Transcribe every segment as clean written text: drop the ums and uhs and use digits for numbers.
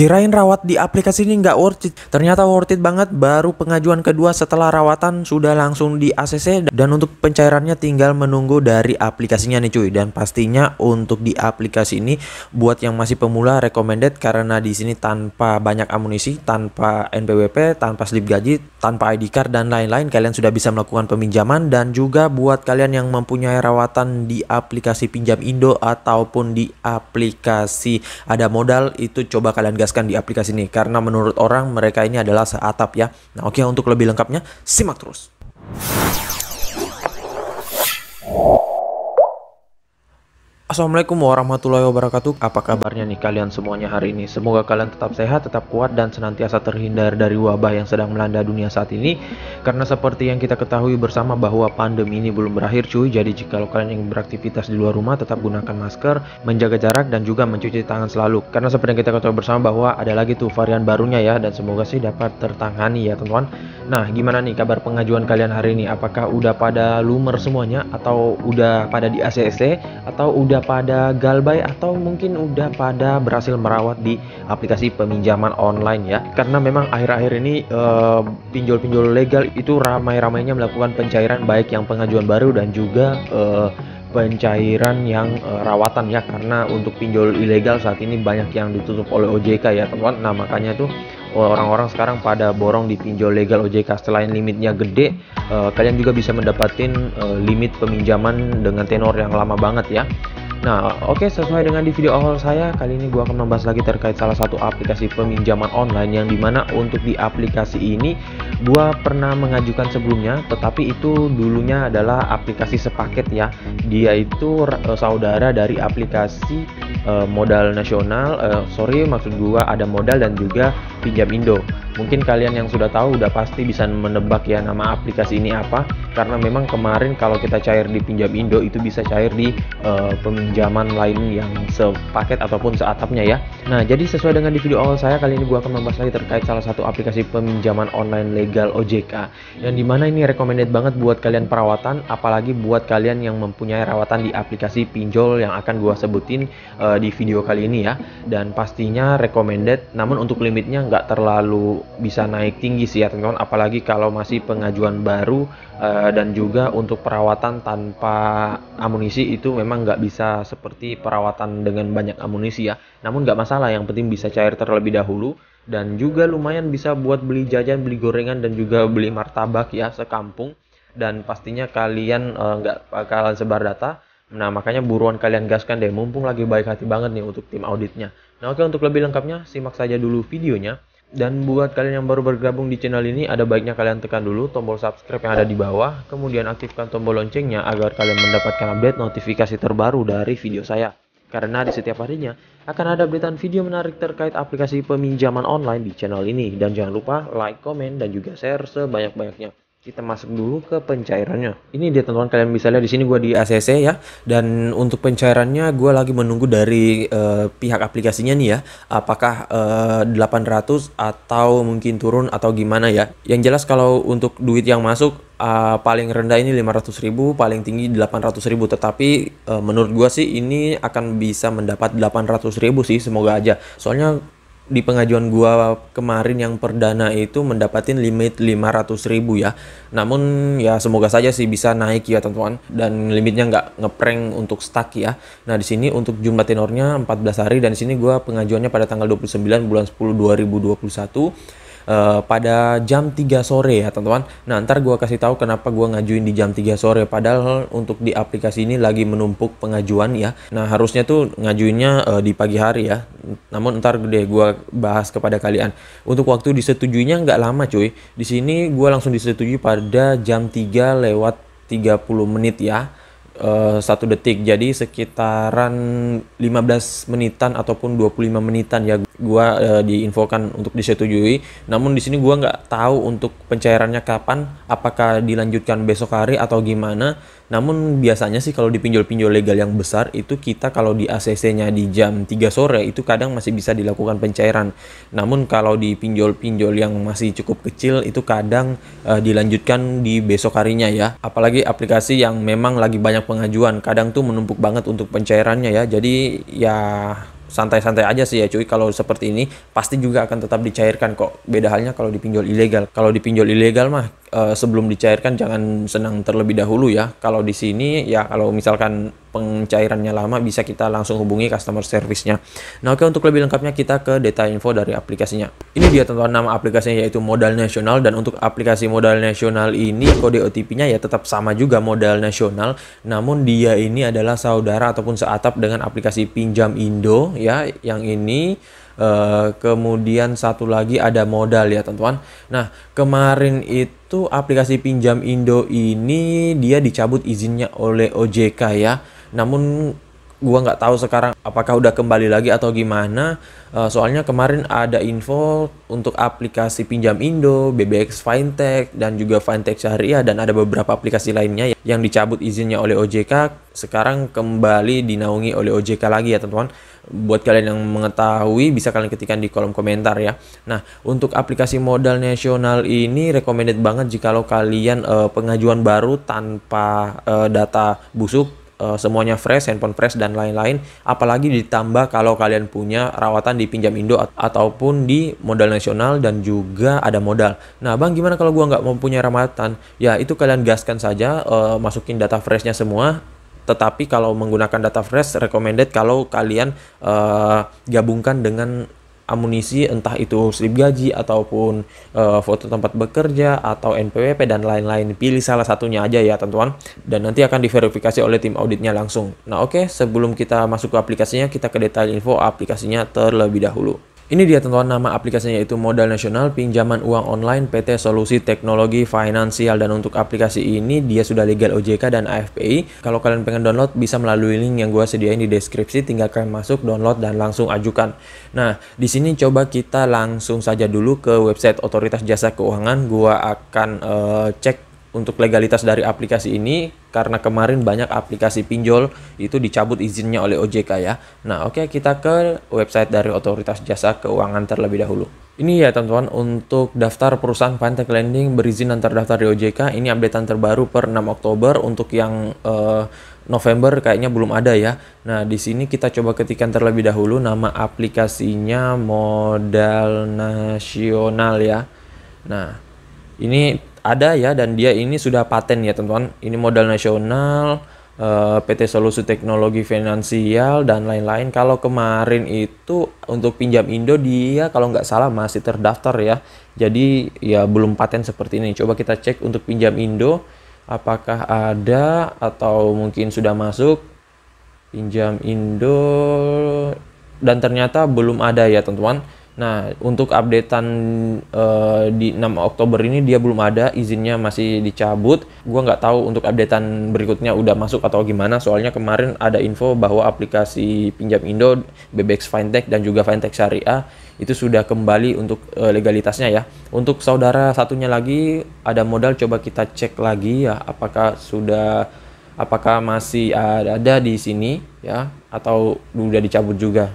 Kirain rawat di aplikasi ini nggak worth it. Ternyata worth it banget. Baru pengajuan kedua setelah rawatan sudah langsung di ACC. Dan untuk pencairannya tinggal menunggu dari aplikasinya nih cuy. Dan pastinya untuk di aplikasi ini buat yang masih pemula recommended, karena di sini tanpa banyak amunisi, tanpa NPWP, tanpa slip gaji, tanpa ID card dan lain-lain, kalian sudah bisa melakukan peminjaman. Dan juga buat kalian yang mempunyai rawatan di aplikasi Pinjam Indo ataupun di aplikasi Ada Modal, itu coba kalian gas di aplikasi ini, karena menurut orang mereka ini adalah seatap ya. Nah oke, untuk lebih lengkapnya simak terus. Assalamualaikum warahmatullahi wabarakatuh. Apa kabarnya nih kalian semuanya hari ini? Semoga kalian tetap sehat, tetap kuat, dan senantiasa terhindar dari wabah yang sedang melanda dunia saat ini. Karena seperti yang kita ketahui bersama bahwa pandemi ini belum berakhir cuy. Jadi jika kalian ingin beraktivitas di luar rumah, tetap gunakan masker, menjaga jarak, dan juga mencuci tangan selalu. Karena seperti yang kita ketahui bersama bahwa ada lagi tuh varian barunya ya, dan semoga sih dapat tertangani ya teman-teman. Nah gimana nih kabar pengajuan kalian hari ini? Apakah udah pada lumer semuanya, atau udah pada di ACC, atau udah pada galbay, atau mungkin udah pada berhasil merawat di aplikasi peminjaman online ya? Karena memang akhir-akhir ini pinjol-pinjol legal itu ramai-ramainya melakukan pencairan, baik yang pengajuan baru dan juga pencairan yang rawatan ya. Karena untuk pinjol ilegal saat ini banyak yang ditutup oleh OJK ya teman-teman. Nah makanya tuh orang-orang sekarang pada borong di pinjol legal OJK. Selain limitnya gede, kalian juga bisa mendapatkan limit peminjaman dengan tenor yang lama banget ya. Nah oke, sesuai dengan di video awal saya, kali ini gua akan membahas lagi terkait salah satu aplikasi peminjaman online, yang dimana untuk di aplikasi ini gua pernah mengajukan sebelumnya, tetapi itu dulunya adalah aplikasi sepaket ya. Dia itu saudara dari aplikasi modal nasional, maksud gua Ada Modal dan juga Pinjam Indo. Mungkin kalian yang sudah tahu udah pasti bisa menebak ya nama aplikasi ini apa, karena memang kemarin kalau kita cair di Pinjam Indo itu bisa cair di peminjaman lain yang sepaket ataupun seatapnya ya. Nah jadi sesuai dengan di video awal saya, kali ini gua akan membahas lagi terkait salah satu aplikasi peminjaman online legal OJK, yang dimana ini recommended banget buat kalian perawatan, apalagi buat kalian yang mempunyai rawatan di aplikasi pinjol yang akan gua sebutin di video kali ini ya. Dan pastinya recommended, namun untuk limitnya nggak terlalu bisa naik tinggi sih ya teman-teman, apalagi kalau masih pengajuan baru, dan juga untuk perawatan tanpa amunisi itu memang nggak bisa seperti perawatan dengan banyak amunisi ya. Namun nggak masalah, yang penting bisa cair terlebih dahulu, dan juga lumayan bisa buat beli jajan, beli gorengan, dan juga beli martabak ya sekampung. Dan pastinya kalian nggak bakalan sebar data. Nah makanya buruan kalian gaskan deh, mumpung lagi baik hati banget nih untuk tim auditnya. Nah oke, untuk lebih lengkapnya simak saja dulu videonya. Dan buat kalian yang baru bergabung di channel ini, ada baiknya kalian tekan dulu tombol subscribe yang ada di bawah, kemudian aktifkan tombol loncengnya agar kalian mendapatkan update notifikasi terbaru dari video saya. Karena di setiap harinya akan ada updatean video menarik terkait aplikasi peminjaman online di channel ini. Dan jangan lupa like, komen, dan juga share sebanyak-banyaknya. Kita masuk dulu ke pencairannya. Ini dia teman-teman, kalian bisa lihat di sini gue di ACC ya. Dan untuk pencairannya gue lagi menunggu dari pihak aplikasinya nih ya, apakah 800 atau mungkin turun atau gimana ya. Yang jelas kalau untuk duit yang masuk paling rendah ini 500.000, paling tinggi 800.000. Tetapi menurut gue sih ini akan bisa mendapat 800.000 sih, semoga aja. Soalnya di pengajuan gua kemarin yang perdana itu mendapatin limit 500.000 ya. Namun ya semoga saja sih bisa naik ya teman-teman, dan limitnya nggak ngeprank untuk stuck ya. Nah di sini untuk jumlah tenornya 14 hari, dan di sini gua pengajuannya pada tanggal 29 bulan 10 2021. Pada jam 3 sore ya teman-teman. Nah ntar gue kasih tahu kenapa gue ngajuin di jam 3 sore, padahal untuk di aplikasi ini lagi menumpuk pengajuan ya. Nah harusnya tuh ngajuinnya di pagi hari ya, namun ntar deh gue bahas kepada kalian. Untuk waktu disetujuinya nggak lama cuy, di sini gue langsung disetujui pada jam 3 lewat 30 menit ya. 1 detik, jadi sekitaran 15 menitan ataupun 25 menitan ya gua diinfokan untuk disetujui. Namun di sini gua nggak tahu untuk pencairannya kapan, apakah dilanjutkan besok hari atau gimana. Namun biasanya sih kalau di pinjol-pinjol legal yang besar itu, kita kalau di ACC-nya di jam 3 sore itu kadang masih bisa dilakukan pencairan. Namun kalau di pinjol-pinjol yang masih cukup kecil itu kadang dilanjutkan di besok harinya ya. Apalagi aplikasi yang memang lagi banyak pengajuan, kadang tuh menumpuk banget untuk pencairannya ya. Jadi ya santai-santai aja sih ya cuy. Kalau seperti ini pasti juga akan tetap dicairkan kok. Beda halnya kalau di pinjol ilegal. Kalau di pinjol ilegal mah sebelum dicairkan jangan senang terlebih dahulu ya. Kalau di sini ya kalau misalkan pencairannya lama bisa kita langsung hubungi customer service-nya. Nah oke, untuk lebih lengkapnya kita ke detail info dari aplikasinya. Ini dia teman-teman nama aplikasinya yaitu Modal Nasional, dan untuk aplikasi Modal Nasional ini kode OTP-nya ya tetap sama juga Modal Nasional, namun dia ini adalah saudara ataupun seatap dengan aplikasi Pinjam Indo ya, yang ini. Kemudian satu lagi ada Modal ya teman-teman. Nah kemarin itu aplikasi Pinjam Indo ini dia dicabut izinnya oleh OJK ya, namun gua nggak tahu sekarang apakah udah kembali lagi atau gimana. Soalnya kemarin ada info untuk aplikasi Pinjam Indo, BBX Fintech, dan juga Fintech Syariah, dan ada beberapa aplikasi lainnya yang dicabut izinnya oleh OJK sekarang kembali dinaungi oleh OJK lagi ya teman-teman. Buat kalian yang mengetahui bisa kalian ketikkan di kolom komentar ya. Nah untuk aplikasi Modal Nasional ini recommended banget jikalau kalian pengajuan baru tanpa data busuk, semuanya fresh, handphone fresh dan lain-lain. Apalagi ditambah kalau kalian punya rawatan di Pinjam Indo ataupun di Modal Nasional dan juga ada modal. Nah bang, gimana kalau gua nggak mempunyai rawatan? Ya itu kalian gaskan saja, masukin data freshnya semua. Tetapi kalau menggunakan data fresh recommended kalau kalian gabungkan dengan amunisi, entah itu slip gaji ataupun foto tempat bekerja atau NPWP dan lain-lain. Pilih salah satunya aja ya teman-teman, dan nanti akan diverifikasi oleh tim auditnya langsung. Nah oke, sebelum kita masuk ke aplikasinya, kita ke detail info aplikasinya terlebih dahulu. Ini dia teman-teman nama aplikasinya yaitu Modal Nasional Pinjaman Uang Online PT Solusi Teknologi Finansial, dan untuk aplikasi ini dia sudah legal OJK dan AFPI. Kalau kalian pengen download bisa melalui link yang gua sediain di deskripsi, tinggal kalian masuk, download dan langsung ajukan. Nah, di sini coba kita langsung saja dulu ke website Otoritas Jasa Keuangan. Gua akan cek untuk legalitas dari aplikasi ini karena kemarin banyak aplikasi pinjol itu dicabut izinnya oleh OJK ya. Nah oke, kita ke website dari Otoritas Jasa Keuangan terlebih dahulu. Ini ya teman-teman untuk daftar perusahaan fintech lending berizin dan terdaftar di OJK. Ini updatean terbaru per 6 Oktober. Untuk yang November kayaknya belum ada ya. Nah di sini kita coba ketikkan terlebih dahulu nama aplikasinya Modal Nasional ya. Nah ini ada ya, dan dia ini sudah paten ya teman-teman. Ini Modal Nasional, PT Solusi Teknologi Finansial dan lain-lain. Kalau kemarin itu untuk Pinjam Indo dia kalau nggak salah masih terdaftar ya, jadi ya belum paten seperti ini. Coba kita cek untuk Pinjam Indo apakah ada atau mungkin sudah masuk Pinjam Indo, dan ternyata belum ada ya teman-teman. Nah untuk updatean di 6 Oktober ini dia belum ada, izinnya masih dicabut. Gua nggak tahu untuk updatean berikutnya udah masuk atau gimana, soalnya kemarin ada info bahwa aplikasi Pinjam Indo, BBX Fintech dan juga Fintech Syariah itu sudah kembali untuk legalitasnya ya. Untuk saudara satunya lagi ada Modal, coba kita cek lagi ya apakah masih ada di sini ya atau udah dicabut juga.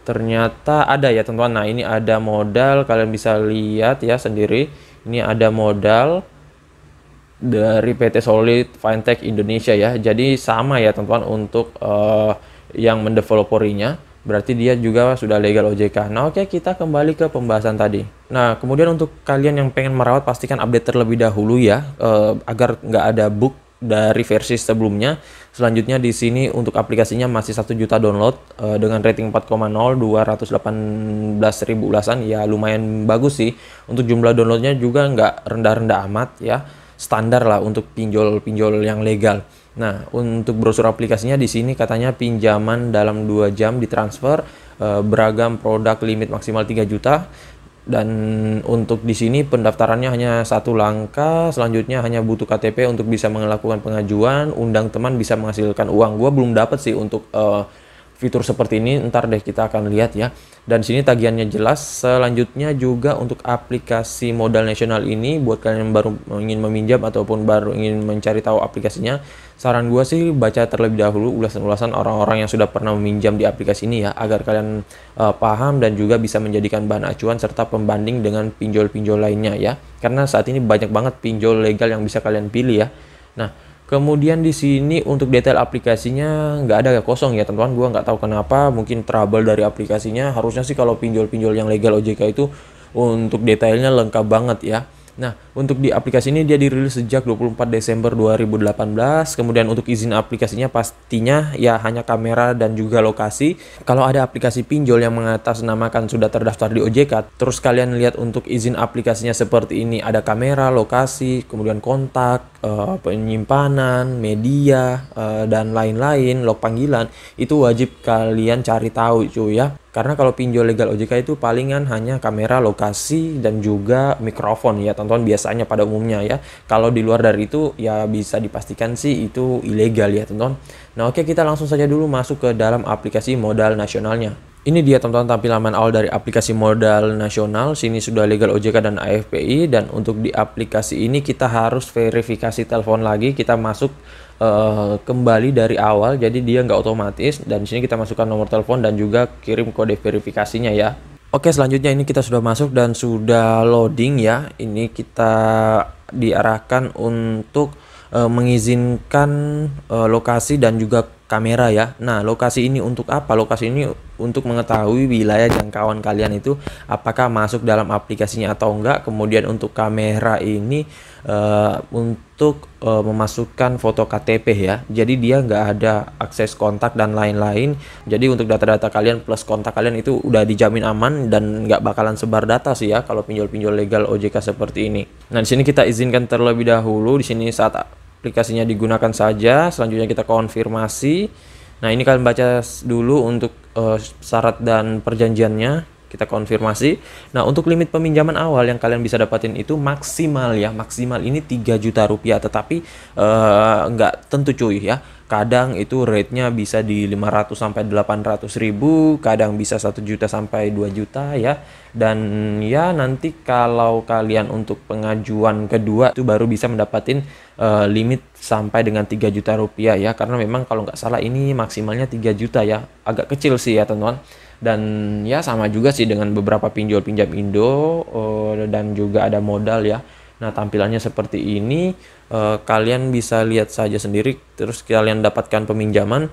Ternyata ada ya teman-teman. Nah ini ada Modal, kalian bisa lihat ya sendiri. Ini ada Modal dari PT Solid Fintech Indonesia ya. Jadi sama ya teman-teman untuk yang mendeveloperinya. Berarti dia juga sudah legal OJK. Nah oke, kita kembali ke pembahasan tadi. Nah kemudian untuk kalian yang pengen merawat pastikan update terlebih dahulu ya, agar nggak ada bug dari versi sebelumnya. Selanjutnya di sini untuk aplikasinya masih 1 juta download dengan rating 4,0, 218.000 ulasan ya, lumayan bagus sih. Untuk jumlah downloadnya juga nggak rendah-rendah amat ya, standar lah untuk pinjol-pinjol yang legal. Nah untuk brosur aplikasinya di sini katanya pinjaman dalam 2 jam ditransfer, beragam produk, limit maksimal 3 juta. Dan untuk di sini pendaftarannya hanya 1 langkah, selanjutnya hanya butuh KTP untuk bisa melakukan pengajuan, undang teman bisa menghasilkan uang. Gua belum dapat sih untuk fitur seperti ini, ntar deh kita akan lihat ya. Dan sini tagihannya jelas. Selanjutnya juga untuk aplikasi Modal Nasional ini buat kalian yang baru ingin meminjam ataupun baru ingin mencari tahu aplikasinya, saran gue sih baca terlebih dahulu ulasan-ulasan orang-orang yang sudah pernah meminjam di aplikasi ini ya, agar kalian paham dan juga bisa menjadikan bahan acuan serta pembanding dengan pinjol-pinjol lainnya ya. Karena saat ini banyak banget pinjol legal yang bisa kalian pilih ya. Nah Kemudian di sini untuk detail aplikasinya nggak ada, kosong ya teman-teman. Gua nggak tahu kenapa, mungkin trouble dari aplikasinya. Harusnya sih kalau pinjol-pinjol yang legal OJK itu untuk detailnya lengkap banget ya. Nah, untuk di aplikasi ini dia dirilis sejak 24 Desember 2018. Kemudian untuk izin aplikasinya pastinya ya hanya kamera dan juga lokasi. Kalau ada aplikasi pinjol yang mengatasnamakan sudah terdaftar di OJK, terus kalian lihat untuk izin aplikasinya seperti ini, ada kamera, lokasi, kemudian kontak, penyimpanan, media, dan lain-lain, log panggilan, itu wajib kalian cari tahu cuy ya. Karena kalau pinjol legal OJK itu palingan hanya kamera, lokasi, dan juga mikrofon ya teman-teman, biasanya pada umumnya ya. Kalau di luar dari itu ya bisa dipastikan sih itu ilegal ya teman-teman. Nah oke, kita langsung saja dulu masuk ke dalam aplikasi modal nasionalnya. Ini dia teman-teman tampilan awal dari aplikasi modal nasional. Sini sudah legal OJK dan AFPI, dan untuk di aplikasi ini kita harus verifikasi telepon lagi. Kita masuk kembali dari awal, jadi dia nggak otomatis, dan di sini kita masukkan nomor telepon dan juga kirim kode verifikasinya ya. Oke, selanjutnya ini kita sudah masuk dan sudah loading ya. Ini kita diarahkan untuk mengizinkan lokasi dan juga kamera ya. Nah, lokasi ini untuk apa? Lokasi ini untuk mengetahui wilayah jangkauan kalian itu apakah masuk dalam aplikasinya atau enggak. Kemudian untuk kamera ini untuk memasukkan foto KTP ya. Jadi dia nggak ada akses kontak dan lain-lain. Jadi untuk data-data kalian plus kontak kalian itu udah dijamin aman dan nggak bakalan sebar data sih ya kalau pinjol-pinjol legal OJK seperti ini. Nah, di sini kita izinkan terlebih dahulu. Di sini saat aplikasinya digunakan saja. Selanjutnya kita konfirmasi. Nah, ini kalian baca dulu untuk syarat dan perjanjiannya. Kita konfirmasi. Nah, untuk limit peminjaman awal yang kalian bisa dapatin itu maksimal ya. Maksimal ini 3 juta rupiah. Tetapi nggak tentu cuy ya. Kadang itu rate-nya bisa di 500 sampai 800 ribu. Kadang bisa 1 juta sampai 2 juta ya. Dan ya nanti kalau kalian untuk pengajuan kedua itu baru bisa mendapatin limit sampai dengan 3 juta rupiah ya. Karena memang kalau nggak salah ini maksimalnya 3 juta ya. Agak kecil sih ya teman-teman. Dan ya sama juga sih dengan beberapa pinjol pinjam Indo dan juga ada modal ya. Nah, tampilannya seperti ini. Kalian bisa lihat saja sendiri, terus kalian dapatkan peminjaman.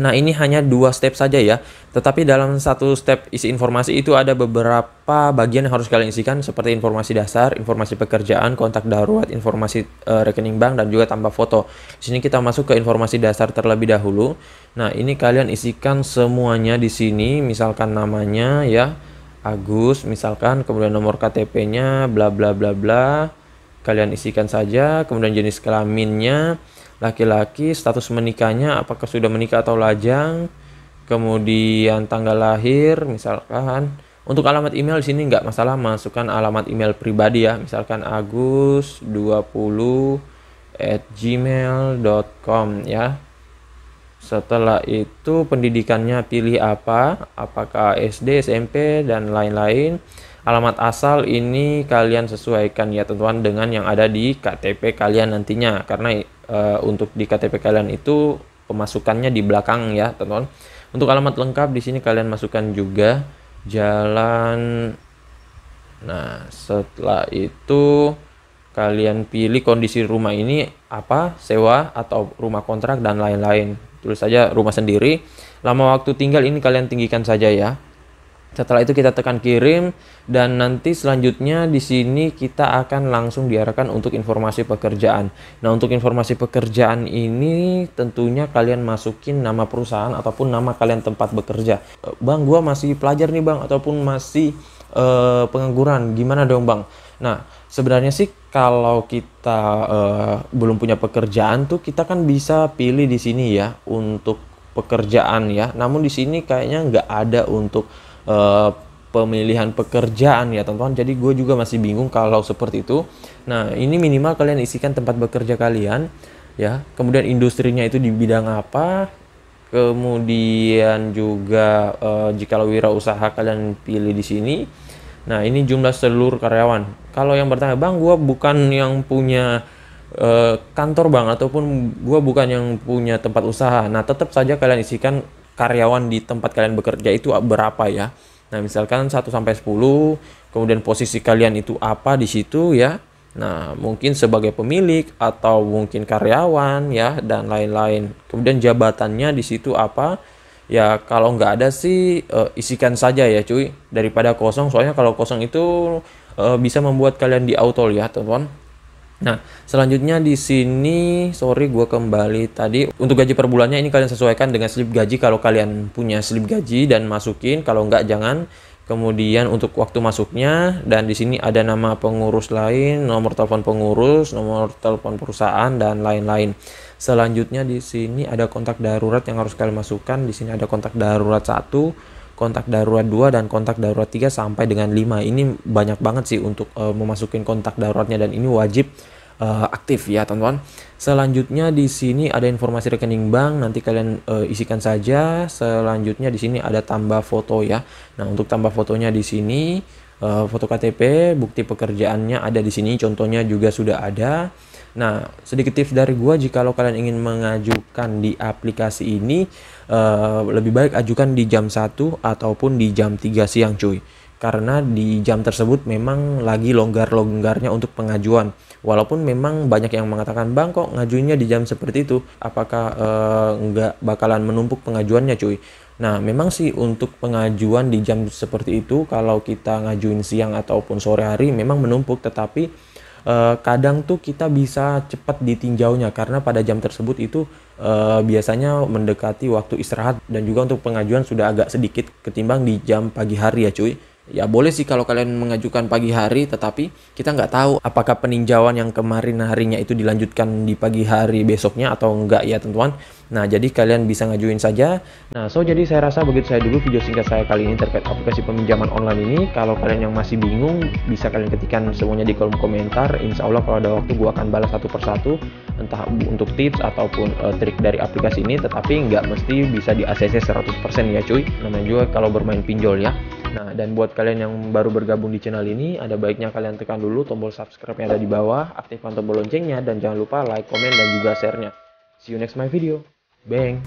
Nah, ini hanya 2 step saja ya. Tetapi dalam satu step isi informasi itu ada beberapa bagian yang harus kalian isikan, seperti informasi dasar, informasi pekerjaan, kontak darurat, informasi rekening bank, dan juga tambah foto. Di sini kita masuk ke informasi dasar terlebih dahulu. Nah, ini kalian isikan semuanya di sini, misalkan namanya ya, Agus misalkan, kemudian nomor KTP-nya bla bla bla bla. Kalian isikan saja, kemudian jenis kelaminnya laki-laki, status menikahnya apakah sudah menikah atau lajang, kemudian tanggal lahir misalkan. Untuk alamat email di sini nggak masalah, masukkan alamat email pribadi ya, misalkan agus20@gmail.com ya. Setelah itu pendidikannya pilih apa, apakah SD, SMP, dan lain-lain. Alamat asal ini kalian sesuaikan ya teman-teman dengan yang ada di KTP kalian nantinya, karena untuk di KTP kalian itu pemasukannya di belakang ya teman-teman. Untuk alamat lengkap di sini kalian masukkan juga jalan. Nah, setelah itu kalian pilih kondisi rumah ini apa, sewa atau rumah kontrak dan lain-lain. Tulis saja rumah sendiri. Lama waktu tinggal ini kalian tinggikan saja ya. Setelah itu kita tekan kirim, dan nanti selanjutnya di sini kita akan langsung diarahkan untuk informasi pekerjaan. Nah, untuk informasi pekerjaan ini tentunya kalian masukin nama perusahaan ataupun nama kalian tempat bekerja. Bang, gua masih pelajar nih bang, ataupun masih pengangguran, gimana dong bang? Nah, sebenarnya sih kalau kita belum punya pekerjaan tuh kita kan bisa pilih di sini ya untuk pekerjaan ya. Namun di sini kayaknya nggak ada untuk pemilihan pekerjaan ya teman-teman. Jadi gue juga masih bingung kalau seperti itu. Nah, ini minimal kalian isikan tempat bekerja kalian ya. Kemudian industrinya itu di bidang apa. Kemudian juga jika wirausaha kalian pilih di sini. Nah, ini jumlah seluruh karyawan. Kalau yang bertanya, bang, gue bukan yang punya kantor bang, ataupun gue bukan yang punya tempat usaha. Nah, tetap saja kalian isikan karyawan di tempat kalian bekerja itu berapa ya. Nah, misalkan 1 sampai 10, kemudian posisi kalian itu apa di situ ya. Nah, mungkin sebagai pemilik atau mungkin karyawan ya dan lain-lain. Kemudian jabatannya di situ apa? Ya kalau nggak ada sih isikan saja ya cuy, daripada kosong. Soalnya kalau kosong itu bisa membuat kalian di auto ya teman-teman. Nah, selanjutnya di sini, sorry gue kembali tadi. Untuk gaji per bulannya ini kalian sesuaikan dengan slip gaji kalau kalian punya slip gaji dan masukin, kalau nggak jangan. Kemudian untuk waktu masuknya dan di sini ada nama pengurus lain, nomor telepon pengurus, nomor telepon perusahaan dan lain-lain. Selanjutnya di sini ada kontak darurat yang harus kalian masukkan. Di sini ada kontak darurat 1, kontak darurat 2 dan kontak darurat 3 sampai dengan 5. Ini banyak banget sih untuk memasukin kontak daruratnya dan ini wajib aktif ya teman-teman. Selanjutnya di sini ada informasi rekening bank, nanti kalian isikan saja. Selanjutnya di sini ada tambah foto ya. Nah, untuk tambah fotonya di sini foto KTP, bukti pekerjaannya ada di sini, contohnya juga sudah ada. Nah, sedikit tips dari gua, jikalau kalian ingin mengajukan di aplikasi ini lebih baik ajukan di jam 1 ataupun di jam 3 siang cuy. Karena di jam tersebut memang lagi longgar-longgarnya untuk pengajuan. Walaupun memang banyak yang mengatakan, "Bang, kok ngajuinnya di jam seperti itu? Apakah nggak bakalan menumpuk pengajuannya cuy?" Nah, memang sih untuk pengajuan di jam seperti itu, kalau kita ngajuin siang ataupun sore hari memang menumpuk, tetapi kadang tuh kita bisa cepat ditinjaunya karena pada jam tersebut itu biasanya mendekati waktu istirahat dan juga untuk pengajuan sudah agak sedikit ketimbang di jam pagi hari ya cuy. Ya boleh sih kalau kalian mengajukan pagi hari, tetapi kita nggak tahu apakah peninjauan yang kemarin harinya itu dilanjutkan di pagi hari besoknya atau enggak ya teman-teman. Nah, jadi kalian bisa ngajuin saja. Nah, jadi saya rasa begitu saya dulu video singkat saya kali ini terkait aplikasi peminjaman online ini. Kalau kalian yang masih bingung, bisa kalian ketikkan semuanya di kolom komentar. Insya Allah kalau ada waktu gua akan balas satu persatu, entah untuk tips ataupun trik dari aplikasi ini, tetapi nggak mesti bisa di ACC 100% ya cuy. Namanya juga kalau bermain pinjol ya. Nah, dan buat kalian yang baru bergabung di channel ini, ada baiknya kalian tekan dulu tombol subscribe yang ada di bawah, aktifkan tombol loncengnya, dan jangan lupa like, komen, dan juga share-nya. See you next my video. Bang!